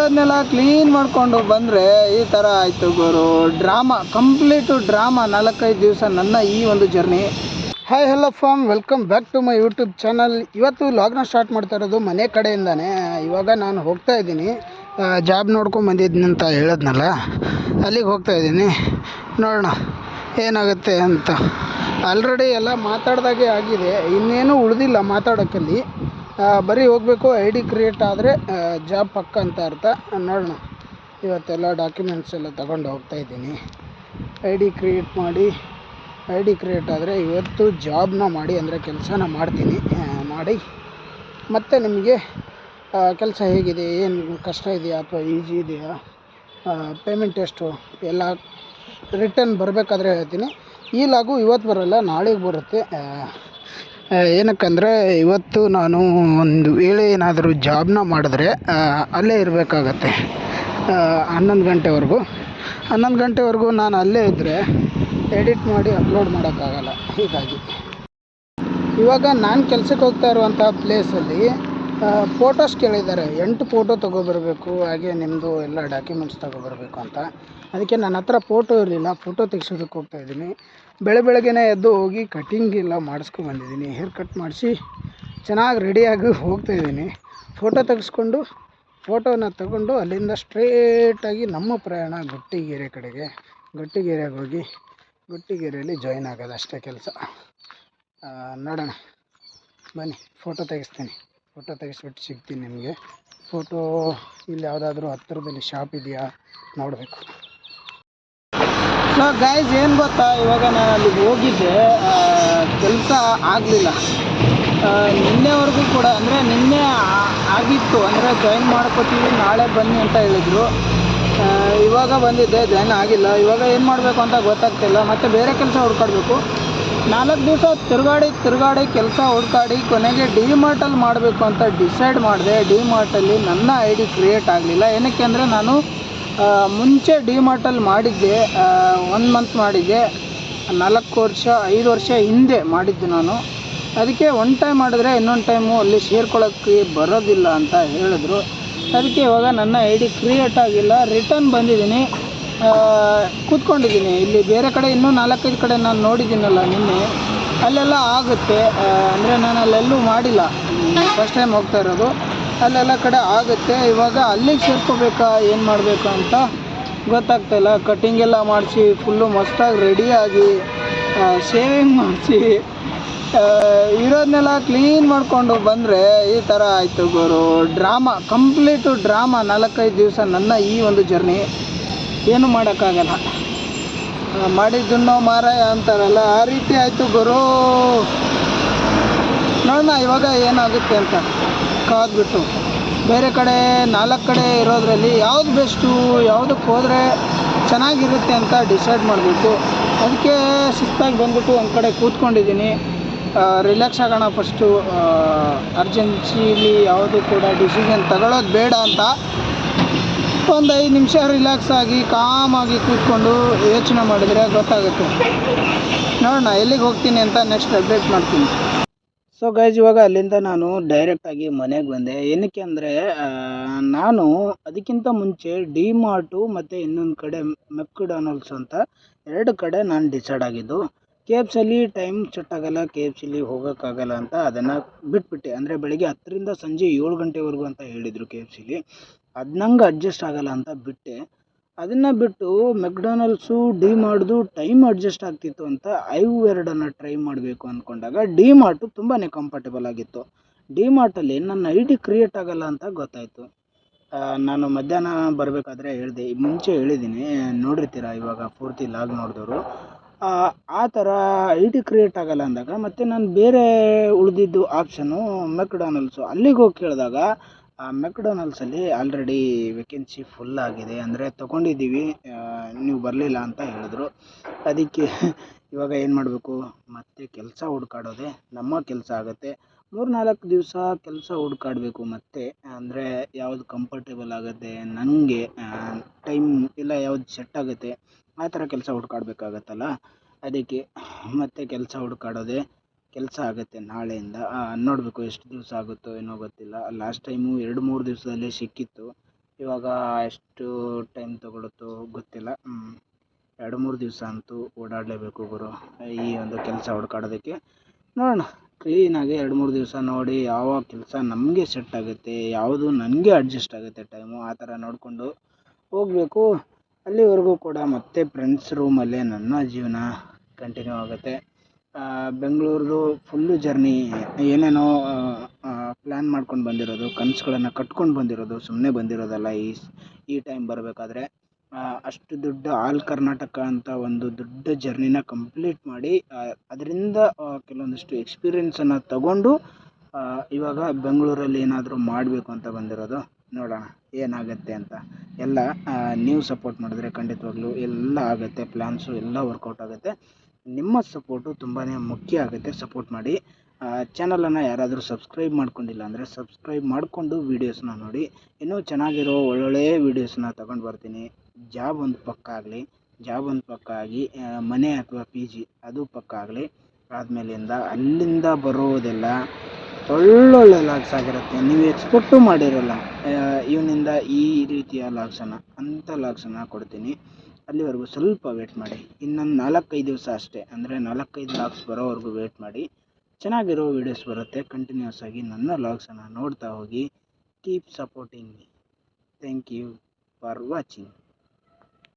ಇರೋದನ್ನೆಲ್ಲ clean ಮಾಡಿಕೊಂಡು ಬಂದರೆ ಈ ಥರ ಆಯಿತು ಗುರು. Drama, complete drama. 4-5 ದಿವಸ ನನ್ನ ಈ ಒಂದು journey. Hi hello fam, welcome back to my YouTube channel. ಇವತ್ತು ಲಾಗ್ನ ಸ್ಟಾರ್ಟ್ ಮಾಡ್ತಾ ಇರೋದು ಮನೆ ಕಡೆಯಿಂದಾನೆ. ಇವಾಗ ನಾನು ಹೋಗ್ತಾ ಇದ್ದೀನಿ, ಜಾಬ್ ನೋಡ್ಕೊಂಡು ಬಂದಿದ್ದೀನಿ ಅಂತ ಹೇಳಿದ್ನಲ್ಲ, ಅಲ್ಲಿಗೆ ಹೋಗ್ತಾ ಇದ್ದೀನಿ. ನೋಡೋಣ ಏನಾಗುತ್ತೆ ಅಂತ. ಆಲ್ರೆಡಿ ಎಲ್ಲ ಮಾತಾಡ್ದಾಗೆ ಆಗಿದೆ, ಇನ್ನೇನು ಉಳಿದಿಲ್ಲ ಮಾತಾಡೋಕ್ಕಲ್ಲಿ. ಬರೀ ಹೋಗಬೇಕು, ಐ ಡಿ ಕ್ರಿಯೇಟ್ ಆದರೆ ಜಾಬ್ ಪಕ್ಕ ಅಂತ ಅರ್ಥ. ನೋಡೋಣ, ಇವತ್ತೆಲ್ಲ ಡಾಕ್ಯುಮೆಂಟ್ಸ್ ಎಲ್ಲ ತಗೊಂಡು ಹೋಗ್ತಾ ಇದ್ದೀನಿ. ಐ ಡಿ ಕ್ರಿಯೇಟ್ ಮಾಡಿ, ಐ ಡಿ ಕ್ರಿಯೇಟ್ ಆದರೆ ಇವತ್ತು ಜಾಬ್ನ ಮಾಡಿ, ಅಂದರೆ ಕೆಲಸನ ಮಾಡ್ತೀನಿ. ಮಾಡಿ ಮತ್ತು ನಿಮಗೆ ಕೆಲಸ ಹೇಗಿದೆ, ಏನು ಕಷ್ಟ ಇದೆಯಾ ಅಥವಾ ಈಜಿ ಇದೆಯಾ, ಪೇಮೆಂಟ್ ಎಷ್ಟು ಎಲ್ಲ ರಿಟರ್ನ್ ಬರಬೇಕಾದ್ರೆ ಹೇಳ್ತೀನಿ. ಈ ಲಾಗು ಇವತ್ತು ಬರೋಲ್ಲ, ನಾಳೆಗೆ ಬರುತ್ತೆ. ಏನಕ್ಕಂದರೆ ಇವತ್ತು ನಾನು ಒಂದು ವೇಳೆ ಏನಾದರೂ ಜಾಬ್ನ ಮಾಡಿದ್ರೆ ಅಲ್ಲೇ ಇರಬೇಕಾಗತ್ತೆ 11 ಗಂಟೆವರೆಗೂ. 11 ಗಂಟೆವರೆಗೂ ನಾನು ಅಲ್ಲೇ ಇದ್ದರೆ ಎಡಿಟ್ ಮಾಡಿ ಅಪ್ಲೋಡ್ ಮಾಡೋಕ್ಕಾಗಲ್ಲ. ಹೀಗಾಗಿ ಇವಾಗ ನಾನು ಕೆಲಸಕ್ಕೆ ಹೋಗ್ತಾ ಇರುವಂಥ ಪ್ಲೇಸಲ್ಲಿ ಫೋಟೋಸ್ ಕೇಳಿದ್ದಾರೆ. 8 ಫೋಟೋ ತೊಗೊಬರಬೇಕು, ಹಾಗೆ ನಿಮ್ಮದು ಎಲ್ಲ ಡಾಕ್ಯುಮೆಂಟ್ಸ್ ತೊಗೊಬರಬೇಕು ಅಂತ. ಅದಕ್ಕೆ ನನ್ನ ಹತ್ರ ಫೋಟೋ ಇರಲಿಲ್ಲ, ಫೋಟೋ ತೆಗ್ಸೋದಕ್ಕೆ ಹೋಗ್ತಾಯಿದ್ದೀನಿ. ಬೆಳಗ್ಗೆನೇ ಎದ್ದು ಹೋಗಿ ಕಟಿಂಗ್ ಎಲ್ಲ ಮಾಡಿಸ್ಕೊಂಬಂದಿದ್ದೀನಿ. ಹೇರ್ ಕಟ್ ಮಾಡಿಸಿ ಚೆನ್ನಾಗಿ ರೆಡಿಯಾಗಿ ಹೋಗ್ತಾಯಿದ್ದೀನಿ. ಫೋಟೋ ತೆಗೆಸ್ಕೊಂಡು ಫೋಟೋನ ತಗೊಂಡು ಅಲ್ಲಿಂದ ಸ್ಟ್ರೇಟಾಗಿ ನಮ್ಮ ಪ್ರಯಾಣ ಗುಟ್ಟಿಗೆರೆ ಕಡೆಗೆ. ಗುಟ್ಟಿಗೆರೆಗೆ ಹೋಗಿ ಗುಟ್ಟಿಗೆರೆಯಲ್ಲಿ ಜಾಯ್ನ್ ಆಗೋದು ಅಷ್ಟೇ ಕೆಲಸ. ನೋಡೋಣ ಬನ್ನಿ, ಫೋಟೋ ತೆಗೆಸ್ತೀನಿ. ಫೋಟೋ ತೆಗೆಸ್ಬಿಟ್ಟು ಸಿಗ್ತೀನಿ ನಿಮಗೆ. ಫೋಟೋ ಇಲ್ಲಿ ಯಾವುದಾದ್ರೂ ಹತ್ತಿರದಲ್ಲಿ ಶಾಪ್ ಇದೆಯಾ ನೋಡಬೇಕು. ಸೊ ಗೈಸ್, ಏನು ಗೊತ್ತಾ, ಇವಾಗ ನಾನು ಅಲ್ಲಿಗೆ ಹೋಗಿದ್ದೆ, ಕೆಲಸ ಆಗಲಿಲ್ಲ. ನಿನ್ನೆವರೆಗೂ ಕೂಡ, ಅಂದರೆ ನಿನ್ನೆ ಆಗಿತ್ತು, ಅಂದರೆ ಜಾಯಿನ್ ಮಾಡ್ಕೋತೀವಿ ನಾಳೆ ಬನ್ನಿ ಅಂತ ಹೇಳಿದರು. ಇವಾಗ ಬಂದಿದ್ದೆ, ಜಾಯಿನ್ ಆಗಿಲ್ಲ. ಇವಾಗ ಏನು ಮಾಡಬೇಕು ಅಂತ ಗೊತ್ತಾಗ್ತಿಲ್ಲ. ಮತ್ತು ಬೇರೆ ಕೆಲಸ ಹುಡ್ಕಾಡಬೇಕು. 4 ದಿವಸ ತಿರುಗಾಡಿ ಕೆಲಸ ಹುಡ್ಕಾಡಿ ಕೊನೆಗೆ ಡಿಮಾರ್ಟಲ್ಲಿ ಮಾಡಬೇಕು ಅಂತ ಡಿಸೈಡ್ ಮಾಡಿದೆ. ಡಿಮಾರ್ಟಲ್ಲಿ ನನ್ನ ಐ ಡಿ ಕ್ರಿಯೇಟ್ ಆಗಲಿಲ್ಲ. ಏನಕ್ಕೆ ಅಂದರೆ ನಾನು ಮುಂಚೆ ಡಿಮಾರ್ಟಲ್ಲಿ ಮಾಡಿದ್ದೆ, 1 ಮಂತ್ ಮಾಡಿದ್ದೆ. 4 ವರ್ಷ 5 ವರ್ಷ ಹಿಂದೆ ಮಾಡಿದ್ದು ನಾನು. ಅದಕ್ಕೆ ಒಂದು ಟೈಮ್ ಮಾಡಿದ್ರೆ ಇನ್ನೊಂದು ಟೈಮು ಅಲ್ಲಿ ಸೇರ್ಕೊಳ್ಳೋಕ್ಕೆ ಬರೋದಿಲ್ಲ ಅಂತ ಹೇಳಿದ್ರು. ಅದಕ್ಕೆ ಇವಾಗ ನನ್ನ ಐ ಡಿ ಕ್ರಿಯೇಟ್ ಆಗಿಲ್ಲ. ರಿಟರ್ನ್ ಬಂದಿದ್ದೀನಿ, ಕೂತ್ಕೊಂಡಿದ್ದೀನಿ. ಇಲ್ಲಿ ಬೇರೆ ಕಡೆ ಇನ್ನೂ 4-5 ಕಡೆ ನಾನು ನೋಡಿದ್ದೀನಲ್ಲ ನಿನ್ನೆ, ಅಲ್ಲೆಲ್ಲ ಆಗುತ್ತೆ. ಅಂದರೆ ನಾನು ಅಲ್ಲೆಲ್ಲೂ ಮಾಡಿಲ್ಲ, ಫಸ್ಟ್ ಟೈಮ್ ಹೋಗ್ತಾ ಇರೋದು. ಅಲ್ಲೆಲ್ಲ ಕಡೆ ಆಗುತ್ತೆ. ಇವಾಗ ಅಲ್ಲಿಗೆ ಸೇರ್ಕೋಬೇಕಾ, ಏನು ಮಾಡಬೇಕು ಅಂತ ಗೊತ್ತಾಗ್ತಾಯಿಲ್ಲ. ಕಟ್ಟಿಂಗೆಲ್ಲ ಮಾಡಿಸಿ ಫುಲ್ಲು ಮಸ್ತಾಗಿ ರೆಡಿಯಾಗಿ ಶೇವಿಂಗ್ ಮಾಡಿಸಿ ಇರೋದನ್ನೆಲ್ಲ ಕ್ಲೀನ್ ಮಾಡಿಕೊಂಡು ಬಂದರೆ ಈ ಥರ ಆಯಿತು ಗುರು. Drama, complete drama. 4-5 ದಿವಸ ನನ್ನ ಈ ಒಂದು ಜರ್ನಿ. ಏನು ಮಾಡೋಕ್ಕಾಗಲ್ಲ, ಮಾಡಿದ್ದನ್ನೋ ಮಾರಾಯ ಅಂತಾರಲ್ಲ, ಆ ರೀತಿ ಆಯಿತು ಗುರು. ನೋಡೋಣ ಇವಾಗ ಏನಾಗುತ್ತೆ ಅಂತ ಕಾದ್ಬಿಟ್ಟು. ಬೇರೆ ಕಡೆ 4 ಕಡೆ ಇರೋದ್ರಲ್ಲಿ ಯಾವುದು ಬೆಸ್ಟು, ಯಾವುದಕ್ಕೆ ಹೋದರೆ ಚೆನ್ನಾಗಿರುತ್ತೆ ಅಂತ ಡಿಸೈಡ್ ಮಾಡಬೇಕು. ಅದಕ್ಕೆ ಸುಸ್ತಾಗಿ ಬಂದ್ಬಿಟ್ಟು ಒಂದು ಕಡೆ ಕೂತ್ಕೊಂಡಿದ್ದೀನಿ. ರಿಲ್ಯಾಕ್ಸ್ ಆಗೋಣ ಫಸ್ಟು. ಅರ್ಜೆನ್ಸಿಲಿ ಯಾವುದು ಕೂಡ ಡಿಸಿಷನ್ ತಗೊಳ್ಳೋದು ಬೇಡ ಅಂತ ಒಂದು 5 ನಿಮಿಷ ರಿಲ್ಯಾಕ್ಸ್ ಆಗಿ ಕಾಮಾಗಿ ಕೂತ್ಕೊಂಡು ಯೋಚನೆ ಮಾಡಿದರೆ ಗೊತ್ತಾಗುತ್ತೆ. ನೋಡೋಣ ಎಲ್ಲಿಗೆ ಹೋಗ್ತೀನಿ ಅಂತ ನೆಕ್ಸ್ಟ್ ಅಪ್ಡೇಟ್ ಮಾಡ್ತೀನಿ. ಸೊ ಗೈಸ್, ಇವಾಗ ಅಲ್ಲಿಂದ ನಾನು ಡೈರೆಕ್ಟಾಗಿ ಮನೆಗೆ ಬಂದೆ. ಏನಕ್ಕೆ ಅಂದರೆ ನಾನು ಅದಕ್ಕಿಂತ ಮುಂಚೆ ಡಿಮಾರ್ಟು ಮತ್ತು ಇನ್ನೊಂದು ಕಡೆ ಮೆಕ್ಡೊನಾಲ್ಡ್ಸ್ ಅಂತ 2 ಕಡೆ ನಾನು ಡಿಸೈಡ್ ಆಗಿದ್ದು. KFCಲಿ ಟೈಮ್ ಸೆಟ್ ಆಗೋಲ್ಲ, KFCಲಿ ಹೋಗೋಕ್ಕಾಗಲ್ಲ ಅಂತ ಅದನ್ನು ಬಿಟ್ಬಿಟ್ಟೆ. ಅಂದರೆ ಬೆಳಿಗ್ಗೆ 10ರಿಂದ ಸಂಜೆ 7 ಗಂಟೆವರೆಗೂ ಅಂತ ಹೇಳಿದರು KFCಲಿ. ಅದು ನಂಗೆ ಅಡ್ಜಸ್ಟ್ ಆಗೋಲ್ಲ ಅಂತ ಬಿಟ್ಟೆ. ಅದನ್ನು ಬಿಟ್ಟು ಮೆಕ್ಡೊನಾಲ್ಡ್ಸು ಡಿಮಾರ್ಟ್ದು ಟೈಮ್ ಅಡ್ಜಸ್ಟ್ ಆಗ್ತಿತ್ತು ಅಂತ ಇವೆರಡನ್ನು ಟ್ರೈ ಮಾಡಬೇಕು ಅಂದ್ಕೊಂಡಾಗ ಡಿಮಾರ್ಟು ತುಂಬಾ ಕಂಫರ್ಟೇಬಲ್ ಆಗಿತ್ತು. ಡಿಮಾರ್ಟಲ್ಲಿ ನನ್ನ ಐ ಡಿ ಕ್ರಿಯೇಟ್ ಆಗೋಲ್ಲ ಅಂತ ಗೊತ್ತಾಯಿತು. ನಾನು ಮಧ್ಯಾಹ್ನ ಬರಬೇಕಾದ್ರೆ ಹೇಳಿದೆ, ಮುಂಚೆ ಹೇಳಿದ್ದೀನಿ, ನೋಡಿರ್ತೀರ ಇವಾಗ ಪೂರ್ತಿ ಲಾಗ್ ನೋಡಿದವರು. ಆ ಥರ ಐ ಡಿ ಕ್ರಿಯೇಟ್ ಆಗೋಲ್ಲ ಅಂದಾಗ ಮತ್ತು ನಾನು ಬೇರೆ ಉಳಿದಿದ್ದು ಆಪ್ಷನು ಮೆಕ್ಡೊನಾಲ್ಡ್ಸು. ಅಲ್ಲಿಗೆ ಹೋಗಿ ಕೇಳಿದಾಗ ಮೆಕ್ಡೊನಾಲ್ಡ್ಸಲ್ಲಿ ಆಲ್ರೆಡಿ ವೇಕೆನ್ಸಿ ಫುಲ್ ಆಗಿದೆ, ಅಂದರೆ ತೊಗೊಂಡಿದ್ದೀವಿ, ನೀವು ಬರಲಿಲ್ಲ ಅಂತ ಹೇಳಿದ್ರು. ಅದಕ್ಕೆ ಇವಾಗ ಏನು ಮಾಡಬೇಕು, ಮತ್ತೆ ಕೆಲಸ ಹುಡ್ಕಾಡೋದೆ ನಮ್ಮ ಕೆಲಸ ಆಗುತ್ತೆ. 3-4 ದಿವಸ ಕೆಲಸ ಹುಡ್ಕಾಡಬೇಕು ಮತ್ತೆ. ಅಂದರೆ ಯಾವುದು ಕಂಫರ್ಟೇಬಲ್ ಆಗುತ್ತೆ ನನಗೆ, ಟೈಮ್ ಇಲ್ಲ ಯಾವ್ದು ಸೆಟ್ ಆಗುತ್ತೆ ಆ ಥರ ಕೆಲಸ ಹುಡ್ಕಾಡಬೇಕಾಗತ್ತಲ್ಲ. ಅದಕ್ಕೆ ಮತ್ತೆ ಕೆಲಸ ಹುಡ್ಕಾಡೋದೆ ಕೆಲಸ ಆಗುತ್ತೆ ನಾಳೆಯಿಂದ. ನೋಡಬೇಕು ಎಷ್ಟು ದಿವಸ ಆಗುತ್ತೋ ಏನೋ ಗೊತ್ತಿಲ್ಲ. ಲಾಸ್ಟ್ ಟೈಮು 2-3 ದಿವಸದಲ್ಲೇ ಸಿಕ್ಕಿತ್ತು. ಇವಾಗ ಎಷ್ಟು ಟೈಮ್ ತೊಗೊಳುತ್ತೋ ಗೊತ್ತಿಲ್ಲ. 2-3 ದಿವಸ ಅಂತೂ ಓಡಾಡಲೇಬೇಕು ಗುರು ಈ ಒಂದು ಕೆಲಸ ಹುಡ್ಕಾಡೋದಕ್ಕೆ. ನೋಡೋಣ ಕ್ಲೀನಾಗಿ 2-3 ದಿವಸ ನೋಡಿ ಯಾವ ಕೆಲಸ ನಮಗೆ ಸೆಟ್ ಆಗುತ್ತೆ, ಯಾವುದು ನನಗೆ ಅಡ್ಜಸ್ಟ್ ಆಗುತ್ತೆ ಟೈಮು, ಆ ಥರ ನೋಡಿಕೊಂಡು ಹೋಗಬೇಕು. ಅಲ್ಲಿವರೆಗೂ ಕೂಡ ಮತ್ತೆ ಫ್ರೆಂಡ್ಸ್ ರೂಮಲ್ಲೇ ನನ್ನ ಜೀವನ ಕಂಟಿನ್ಯೂ ಆಗುತ್ತೆ. ಬೆಂಗಳೂರ್ದು ಫುಲ್ಲು ಜರ್ನಿ ಏನೇನೋ ಪ್ಲ್ಯಾನ್ ಮಾಡ್ಕೊಂಡು ಬಂದಿರೋದು, ಕನಸುಗಳನ್ನು ಕಟ್ಕೊಂಡು ಬಂದಿರೋದು, ಸುಮ್ಮನೆ ಬಂದಿರೋದಲ್ಲ. ಈ ಟೈಮ್ ಬರಬೇಕಾದ್ರೆ ಅಷ್ಟು ದೊಡ್ಡ ಆಲ್ ಕರ್ನಾಟಕ ಅಂತ ಒಂದು ದೊಡ್ಡ ಜರ್ನಿನ ಕಂಪ್ಲೀಟ್ ಮಾಡಿ ಅದರಿಂದ ಕೆಲವೊಂದಿಷ್ಟು ಎಕ್ಸ್ಪೀರಿಯೆನ್ಸನ್ನು ತಗೊಂಡು ಇವಾಗ ಬೆಂಗಳೂರಲ್ಲಿ ಏನಾದರೂ ಮಾಡಬೇಕು ಅಂತ ಬಂದಿರೋದು. ನೋಡೋಣ ಏನಾಗುತ್ತೆ ಅಂತ. ಎಲ್ಲ ನೀವು ಸಪೋರ್ಟ್ ಮಾಡಿದ್ರೆ ಖಂಡಿತವಾಗ್ಲೂ ಎಲ್ಲ ಆಗುತ್ತೆ, ಪ್ಲ್ಯಾನ್ಸು ಎಲ್ಲ ವರ್ಕೌಟ್ ಆಗುತ್ತೆ. ನಿಮ್ಮ ಸಪೋರ್ಟು ತುಂಬಾ ಮುಖ್ಯ ಆಗುತ್ತೆ. ಸಪೋರ್ಟ್ ಮಾಡಿ. ಚಾನಲನ್ನು ಯಾರಾದರೂ ಸಬ್ಸ್ಕ್ರೈಬ್ ಮಾಡ್ಕೊಂಡಿಲ್ಲ ಅಂದರೆ ಸಬ್ಸ್ಕ್ರೈಬ್ ಮಾಡಿಕೊಂಡು ವೀಡಿಯೋಸ್ನ ನೋಡಿ. ಇನ್ನೂ ಚೆನ್ನಾಗಿರೋ ಒಳ್ಳೊಳ್ಳೆಯ ವೀಡಿಯೋಸ್ನ ತಗೊಂಡು ಬರ್ತೀನಿ. ಜಾಬ್ ಒಂದು ಪಕ್ಕ ಆಗಲಿ, ಜಾಬ್ ಒಂದು ಪಕ್ಕ ಆಗಿ ಮನೆ ಅಥವಾ PG ಅದು ಪಕ್ಕ ಆಗಲಿ. ಆದಮೇಲಿಂದ ಅಲ್ಲಿಂದ ಬರೋದೆಲ್ಲ ಒಳ್ಳೊಳ್ಳೆ ಲಾಗ್ಸ್ ಆಗಿರುತ್ತೆ. ನೀವು ಎಕ್ಸ್ಪೆಕ್ಟು ಮಾಡಿರೋಲ್ಲ ಇವನಿಂದ ಈ ರೀತಿಯ ಲಾಗ್ಸನ್ನು, ಅಂಥ ಲಾಗ್ಸನ್ನು ಕೊಡ್ತೀನಿ. ಅಲ್ಲಿವರೆಗೂ ಸ್ವಲ್ಪ ವೇಟ್ ಮಾಡಿ. ಇನ್ನೊಂದು 4-5 ದಿವಸ ಅಷ್ಟೇ, ಅಂದರೆ 4-5 ಲಾಗ್ಸ್ ಬರೋವರೆಗೂ ವೇಟ್ ಮಾಡಿ. ಚೆನ್ನಾಗಿರೋ ವೀಡಿಯೋಸ್ ಬರುತ್ತೆ. ಕಂಟಿನ್ಯೂಸ್ ಆಗಿ ನನ್ನ ಲಾಗ್ಸನ್ನು ನೋಡ್ತಾ ಹೋಗಿ. Keep supporting me. Thank you for watching.